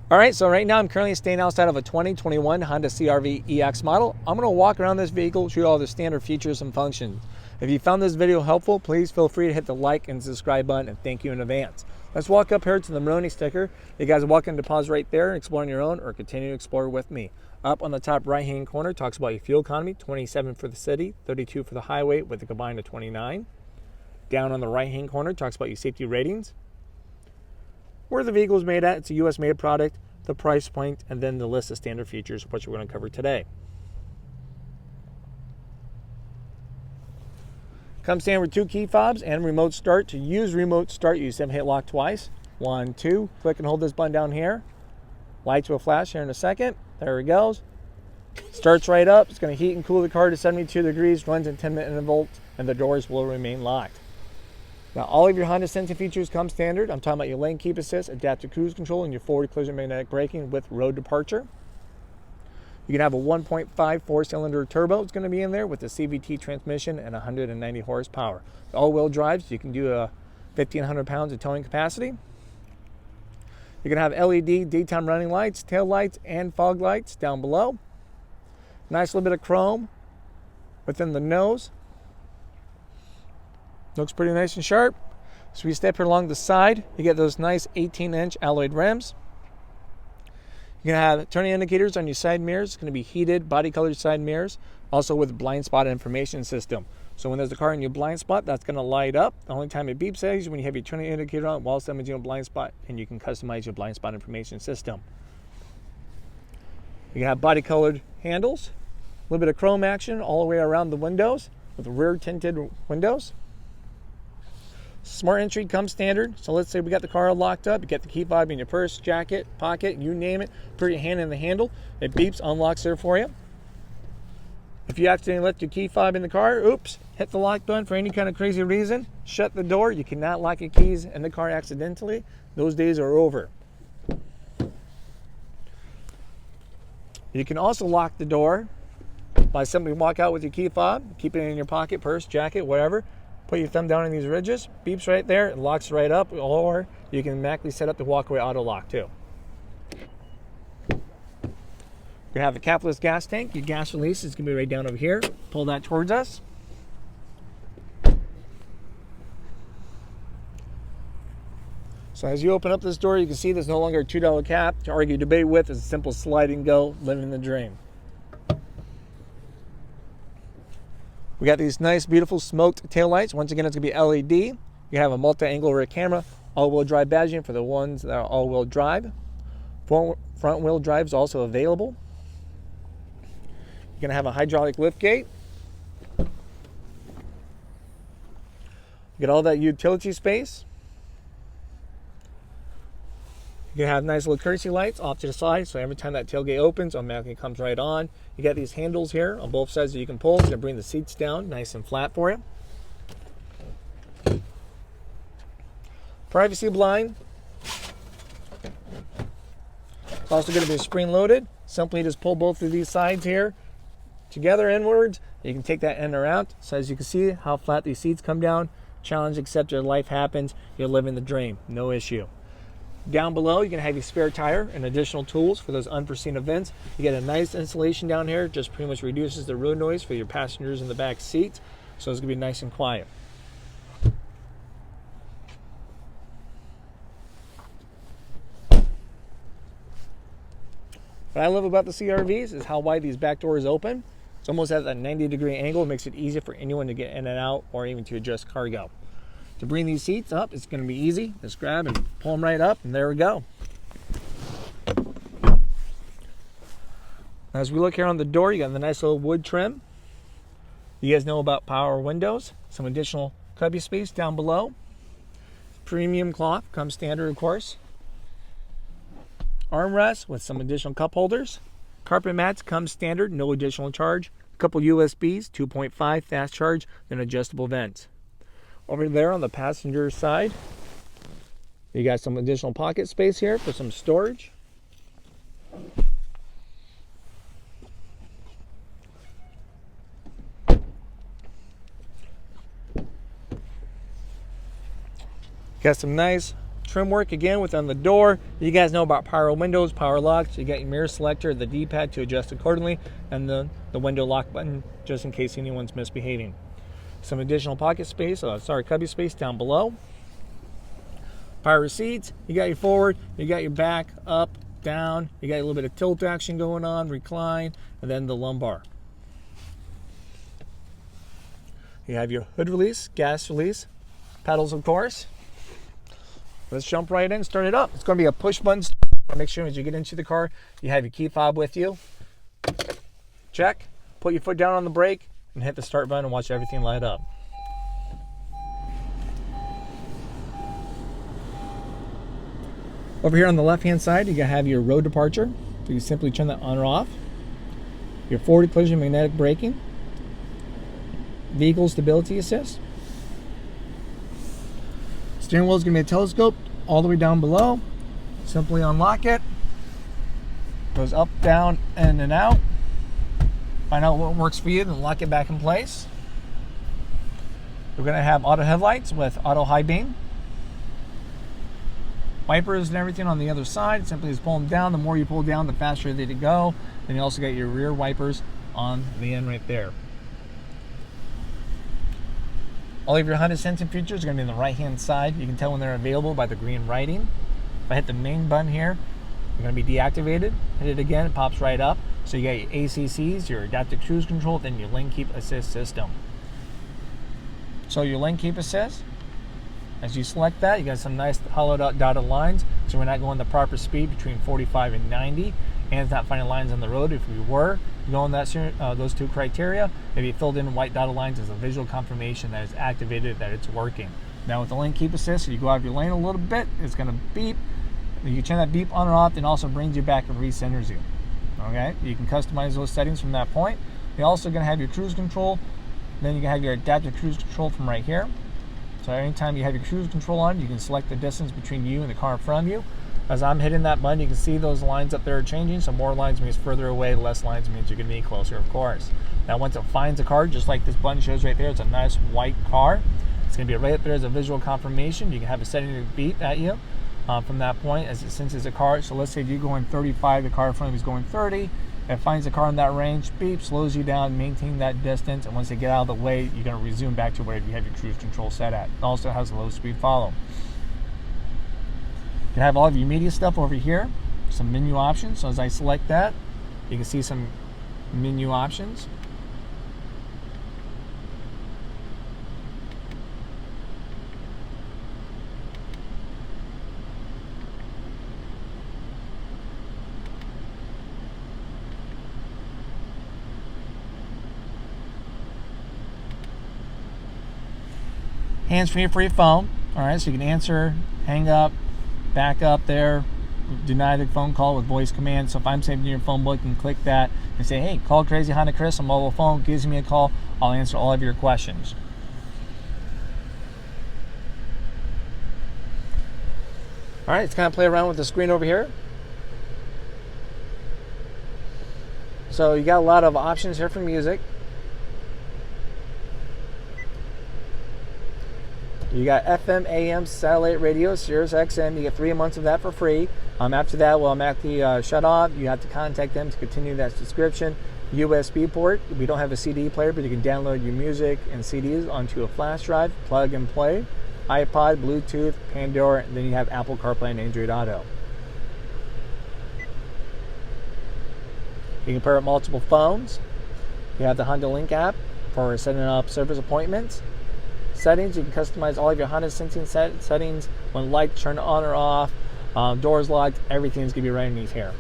All right, so right now I'm currently staying outside of a 2021 Honda CR-V EX model. I'm gonna walk around this vehicle, show you all the standard features and functions. If you found this video helpful, please feel free to hit the like and subscribe button, and thank you in advance. Let's walk up here to the Maroni sticker. You guys are welcome to pause right there and explore on your own, or continue to explore with me. Up on the top right-hand corner talks about your fuel economy, 27 for the city, 32 for the highway with a combined of 29. Down on the right-hand corner talks about your safety ratings, where the vehicle is made at. It's a US made product, the price point, and then the list of standard features, which we're going to cover today. Comes standard with 2 key fobs and remote start. To use remote start, you just have to hit lock twice. 1, 2, click and hold this button down here. Lights will flash here in a second. There it goes. Starts right up. It's going to heat and cool the car to 72 degrees, runs in 10-minute intervals, and the doors will remain locked. Now, all of your Honda sensing features come standard. I'm talking about your lane keep assist, adaptive cruise control, and your forward collision magnetic braking with road departure. You can have a 1.5 4-cylinder turbo. It's going to be in there with a CVT transmission and 190 horsepower. All-wheel drives, you can do a 1,500 pounds of towing capacity. You're going to have LED daytime running lights, tail lights, and fog lights down below. Nice little bit of chrome within the nose. Looks pretty nice and sharp. So we step here along the side, you get those nice 18-inch alloyed rims. You're going to have turning indicators on your side mirrors. It's going to be heated, body-colored side mirrors, also with blind spot information system. So when there's a car in your blind spot, that's going to light up. The only time it beeps is when you have your turning indicator on while someone's in a blind spot, and you can customize your blind spot information system. You can have body-colored handles, a little bit of chrome action all the way around the windows with rear tinted windows. Smart entry comes standard. So let's say we got the car locked up. You get the key fob in your purse, jacket, pocket, you name it. Put your hand in the handle. It beeps, unlocks there for you. If you accidentally left your key fob in the car, oops, hit the lock button for any kind of crazy reason. Shut the door. You cannot lock your keys in the car accidentally. Those days are over. You can also lock the door by simply walk out with your key fob, keep it in your pocket, purse, jacket, whatever. Put your thumb down on these ridges, beeps right there, it locks right up, or you can manually set up the walkway auto lock too. You're gonna have a capless gas tank. Your gas release is gonna be right down over here. Pull that towards us. So as you open up this door, you can see there's no longer a $2 cap to argue debate with. It's a simple slide and go, living the dream. We got these nice, beautiful smoked taillights. Once again, it's going to be LED. You have a multi-angle rear camera, all-wheel drive badging for the ones that are all-wheel drive. Front-wheel drive is also available. You're going to have a hydraulic liftgate. You get all that utility space. You can have nice little courtesy lights off to the side, so every time that tailgate opens, automatically comes right on. You got these handles here on both sides that you can pull to bring the seats down nice and flat for you. Privacy blind. It's also going to be spring loaded. Simply just pull both of these sides here together inwards. You can take that in or out. So as you can see how flat these seats come down. Challenge accepted, life happens. You're living the dream, no issue. Down below, you're going to have your spare tire and additional tools for those unforeseen events. You get a nice insulation down here, just pretty much reduces the road noise for your passengers in the back seats. So it's going to be nice and quiet. What I love about the CR-Vs is how wide these back doors open. It's almost at that 90-degree angle. It makes it easy for anyone to get in and out, or even to adjust cargo. To bring these seats up, it's going to be easy. Just grab and pull them right up, and there we go. As we look here on the door, you got the nice little wood trim. You guys know about power windows. Some additional cubby space down below. Premium cloth comes standard, of course. Armrest with some additional cup holders. Carpet mats come standard, no additional charge. A couple USBs, 2.5 fast charge, and adjustable vents. Over there on the passenger side, you got some additional pocket space here for some storage. Got some nice trim work again within the door. You guys know about power windows, power locks. You got your mirror selector, the D-pad to adjust accordingly, and the window lock button just in case anyone's misbehaving. Some additional pocket space, cubby space down below. Power seats, you got your forward, you got your back, up, down, you got a little bit of tilt action going on, recline, and then the lumbar. You have your hood release, gas release, pedals of course. Let's jump right in, start it up. It's going to be a push button start. Make sure as you get into the car, you have your key fob with you. Check. Put your foot down on the brake and hit the start button and watch everything light up. Over here on the left-hand side, you have your road departure. So you simply turn that on or off. Your forward collision magnetic braking. Vehicle stability assist. Steering wheel is going to be a telescope all the way down below. Simply unlock it. Goes up, down, in and out. Find out what works for you, then lock it back in place. We're going to have auto headlights with auto high beam. Wipers and everything on the other side. Simply just pull them down. The more you pull down, the faster they go. Then you also got your rear wipers on the end right there. All of your Honda sensing features are going to be on the right-hand side. You can tell when they're available by the green writing. If I hit the main button here, they're going to be deactivated. Hit it again, it pops right up. So you got your ACCs, your adaptive cruise control, then your lane keep assist system. So your lane keep assist, as you select that, you got some nice hollowed out dotted lines, so we're not going the proper speed between 45 and 90, and it's not finding lines on the road. If we were going those two criteria, maybe filled in white dotted lines as a visual confirmation that it's activated, that it's working. Now with the lane keep assist, if you go out of your lane a little bit, it's going to beep. You turn that beep on and off, and also brings you back and recenters you. Okay, you can customize those settings from that point. You're also going to have your cruise control. Then you can have your adaptive cruise control from right here. So anytime you have your cruise control on, you can select the distance between you and the car in front of you. As I'm hitting that button, you can see those lines up there are changing. So more lines means further away, less lines means you're going to be closer, of course. Now once it finds a car, just like this button shows right there, it's a nice white car. It's going to be right up there as a visual confirmation. You can have a setting to beep at you from that point as it senses a car. So let's say if you're going 35, the car in front of you is going 30. It finds a car in that range, beep, slows you down, maintain that distance, and once they get out of the way, you're going to resume back to where you have your cruise control set at. It also has a low speed follow. You can have all of your media stuff over here, some menu options. So as I select that, you can see some menu options. Hands-free for your phone. All right, so you can answer, hang up, back up there, deny the phone call with voice command. So if I'm saving your phone book, you can click that and say, hey, call Crazy Honda Chris on mobile phone, gives me a call. I'll answer all of your questions. All right, let's kind of play around with the screen over here. So you got a lot of options here for music. You got FM, AM, satellite radio, Sirius XM. You get 3 months of that for free. After that, well, I'm at the shut off. You have to contact them to continue that subscription. USB port. We don't have a CD player, but you can download your music and CDs onto a flash drive, plug and play. iPod, Bluetooth, Pandora, and then you have Apple CarPlay and Android Auto. You can pair up multiple phones. You have the Honda Link app for setting up service appointments. Settings, you can customize all of your Honda sensing settings. When lights turn on or off, doors locked, everything's going to be right underneath here.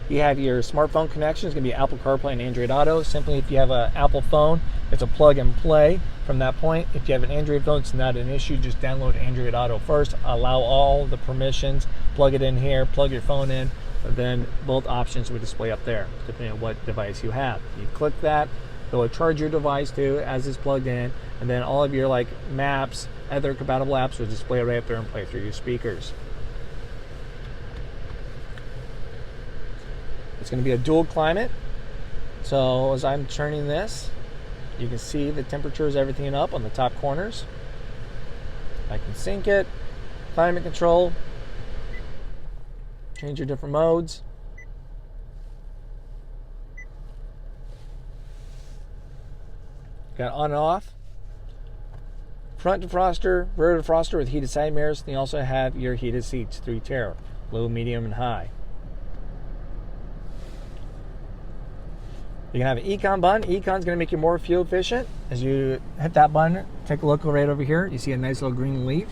You have your smartphone connection. It's going to be Apple CarPlay and Android Auto. Simply, if you have an Apple phone, it's a plug and play from that point. If you have an Android phone, it's not an issue. Just download Android Auto first. Allow all the permissions. Plug it in here. Plug your phone in. Then both options will display up there, depending on what device you have. You click that. It will charge your device too as it's plugged in, and then all of your like maps, other compatible apps will display right up there and play through your speakers. It's going to be a dual climate. So as I'm turning this, you can see the temperatures, everything up on the top corners. I can sync it, climate control, change your different modes. Got on and off. Front defroster, rear defroster with heated side mirrors. And you also have your heated seats, 3-tier, low, medium, and high. You can have an Econ button. Econ's going to make you more fuel efficient. As you hit that button, take a look right over here. You see a nice little green leaf.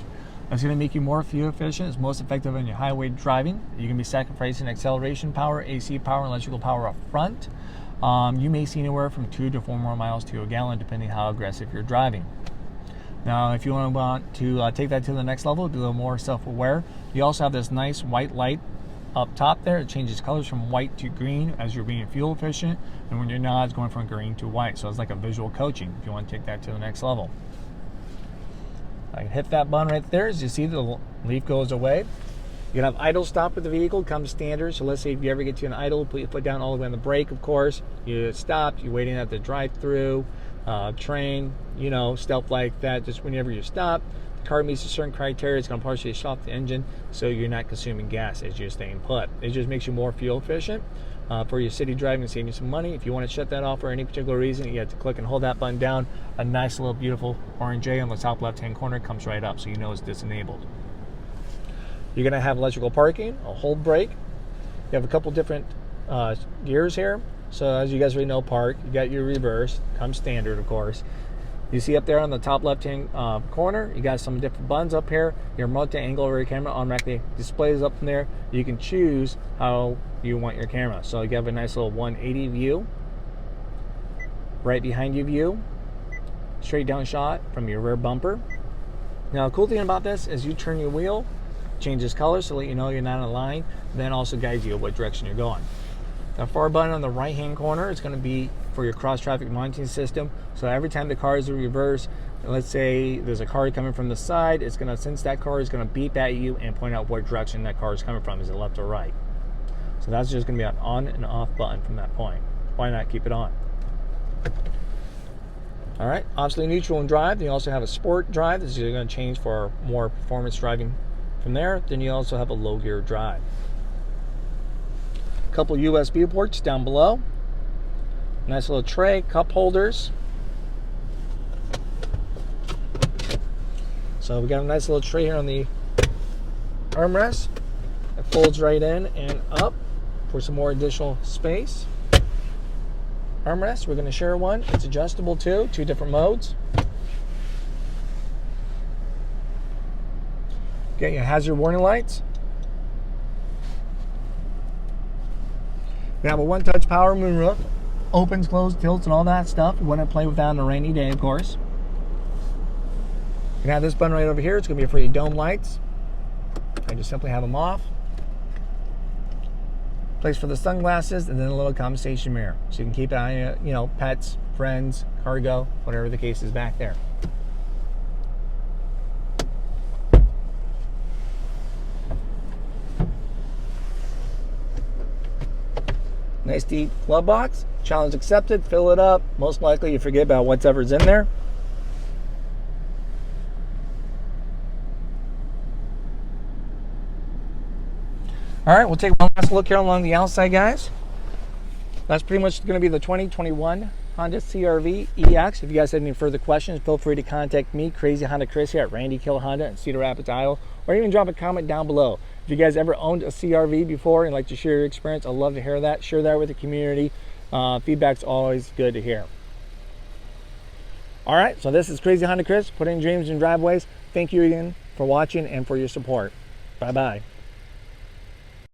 That's going to make you more fuel efficient. It's most effective in your highway driving. You can be sacrificing acceleration power, AC power, and electrical power up front. You may see anywhere from 2 to 4 more miles to a gallon, depending how aggressive you're driving. Now, if you want to take that to the next level, be a little more self-aware, you also have this nice white light up top there. It changes colors from white to green as you're being fuel efficient, and when you're not, it's going from green to white. So it's like a visual coaching if you want to take that to the next level. I can hit that button right there. As you see, the leaf goes away. You can have idle stop with the vehicle, comes standard. So let's say if you ever get to an idle, put your foot down all the way on the brake, of course. You stopped, you're waiting at the drive-through, train, you know, stuff like that. Just whenever you stop, the car meets a certain criteria, it's going to partially shut off the engine so you're not consuming gas as you're staying put. It just makes you more fuel efficient. For your city driving, saving you some money. If you want to shut that off for any particular reason, you have to click and hold that button down. A nice little beautiful orange J on the top left-hand corner comes right up, so you know it's disenabled. You're going to have electrical parking, a hold brake. You have a couple different gears here. So as you guys already know, park. You got your reverse, comes standard, of course. You see up there on the top left-hand corner, you got some different buttons up here. Your multi-angle rear camera automatically displays up in there. You can choose how you want your camera. So you have a nice little 180 view, right behind you view, straight down shot from your rear bumper. Now, the cool thing about this is you turn your wheel, changes colors to let you know you're not in a line, then also guides you what direction you're going. The far button on the right hand corner is going to be for your cross traffic monitoring system. So every time the car is in reverse, let's say there's a car coming from the side, it's going to, since that car is going to beep at you and point out what direction that car is coming from. Is it left or right? So that's just going to be an on and off button from that point. Why not keep it on? All right, obviously neutral and drive. Then you also have a sport drive. This is going to change for more performance driving from there. Then you also have a low gear drive. A couple USB ports down below. Nice little tray, cup holders. So we got a nice little tray here on the armrest. It folds right in and up for some more additional space. Armrest, we're going to share one. It's adjustable too, 2 different modes. Get your hazard warning lights. We have a one-touch power moonroof. Opens, closed, tilts, and all that stuff. You want to play with that on a rainy day, of course. You can have this button right over here. It's going to be for your dome lights. I just simply have them off. Place for the sunglasses, and then a little compensation mirror. So you can keep an eye on, you know, pets, friends, cargo, whatever the case is back there. Nice deep glove box. Challenge accepted. Fill it up. Most likely you forget about whatever's in there. All right, we'll take one last look here along the outside, guys. That's pretty much going to be the 2021 Honda CR-V EX. If you guys have any further questions, feel free to contact me, Crazy Honda Chris here at Randy Kill Honda in Cedar Rapids, Iowa, or even drop a comment down below. If you guys ever owned a CR-V before and like to share your experience, I'd love to hear that. Share that with the community. Feedback's always good to hear. All right, so this is Crazy Honda Chris, putting dreams in driveways. Thank you again for watching and for your support. Bye-bye.